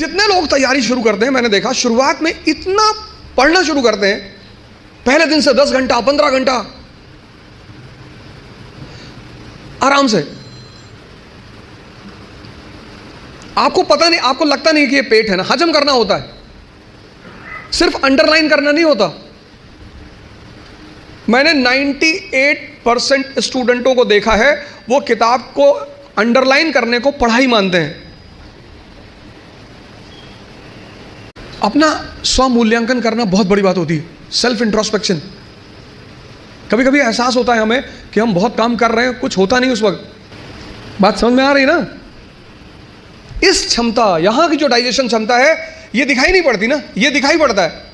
जितने लोग तैयारी शुरू करते हैं, मैंने देखा शुरुआत में इतना पढ़ना शुरू करते हैं, पहले दिन से 10 घंटा 15 घंटा आराम से। आपको पता नहीं, आपको लगता नहीं कि ये पेट है ना, हजम करना होता है, सिर्फ अंडरलाइन करना नहीं होता। मैंने 98% स्टूडेंटों को देखा है, वो किताब को अंडरलाइन करने को पढ़ाई मानते हैं। अपना स्व मूल्यांकन करना बहुत बड़ी बात होती है, सेल्फ इंट्रोस्पेक्शन। कभी कभी एहसास होता है हमें कि हम बहुत काम कर रहे हैं, कुछ होता नहीं उस वक्त। बात समझ में आ रही ना? इस क्षमता, यहां की जो डाइजेशन क्षमता है, ये दिखाई नहीं पड़ती ना, ये दिखाई पड़ता है।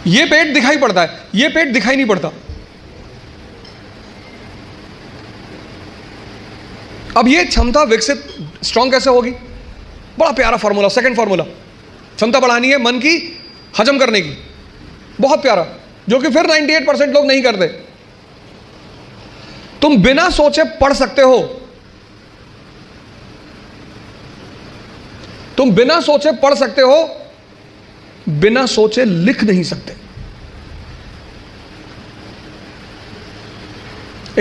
ये पेट दिखाई पड़ता है, ये पेट दिखाई नहीं पड़ता। अब ये क्षमता विकसित स्ट्रांग कैसे होगी? बड़ा प्यारा फॉर्मूला, सेकंड फॉर्मूला। क्षमता बढ़ानी है मन की, हजम करने की, बहुत प्यारा, जो कि फिर 98% लोग नहीं करते। तुम बिना सोचे पढ़ सकते हो, तुम बिना सोचे पढ़ सकते हो, बिना सोचे लिख नहीं सकते।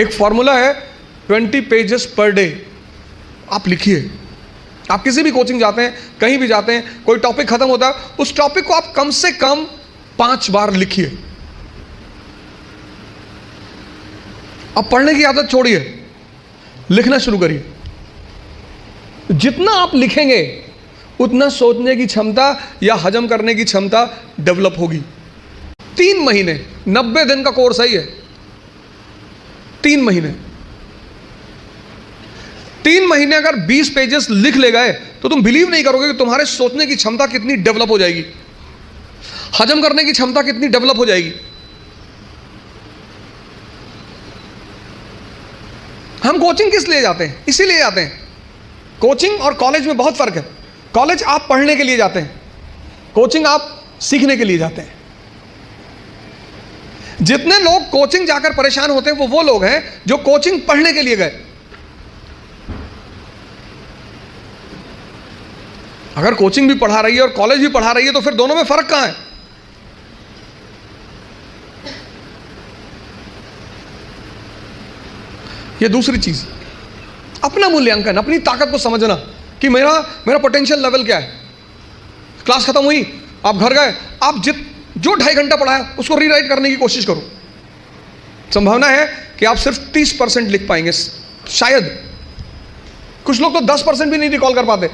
एक फॉर्मूला है 20 पेजेस पर डे। आप लिखिए। आप किसी भी कोचिंग जाते हैं, कहीं भी जाते हैं, कोई टॉपिक खत्म होता है, उस टॉपिक को आप कम से कम 5 बार लिखिए। अब पढ़ने की आदत छोड़िए, लिखना शुरू करिए। जितना आप लिखेंगे उतना सोचने की क्षमता या हजम करने की क्षमता डेवलप होगी। 3 महीने, 90 दिन का कोर्स है ये। 3 महीने, 3 महीने अगर 20 पेजेस लिख ले गए तो तुम बिलीव नहीं करोगे कि तुम्हारे सोचने की क्षमता कितनी डेवलप हो जाएगी, हजम करने की क्षमता कितनी डेवलप हो जाएगी। हम कोचिंग किस लिए जाते हैं? इसीलिए जाते हैं। कोचिंग और कॉलेज में बहुत फर्क है। कॉलेज आप पढ़ने के लिए जाते हैं, कोचिंग आप सीखने के लिए जाते हैं। जितने लोग कोचिंग जाकर परेशान होते हैं वो लोग हैं जो कोचिंग पढ़ने के लिए गए। अगर कोचिंग भी पढ़ा रही है और कॉलेज भी पढ़ा रही है तो फिर दोनों में फर्क कहां है? ये दूसरी चीज, अपना मूल्यांकन, अपनी ताकत को समझना कि मेरा पोटेंशियल लेवल क्या है। क्लास खत्म हुई, आप घर गए, आप जो 2.5 घंटा पढ़ा है उसको रीराइट करने की कोशिश करो। संभावना है कि आप सिर्फ 30% लिख पाएंगे, शायद। कुछ लोग तो 10% भी नहीं रिकॉल कर पाते।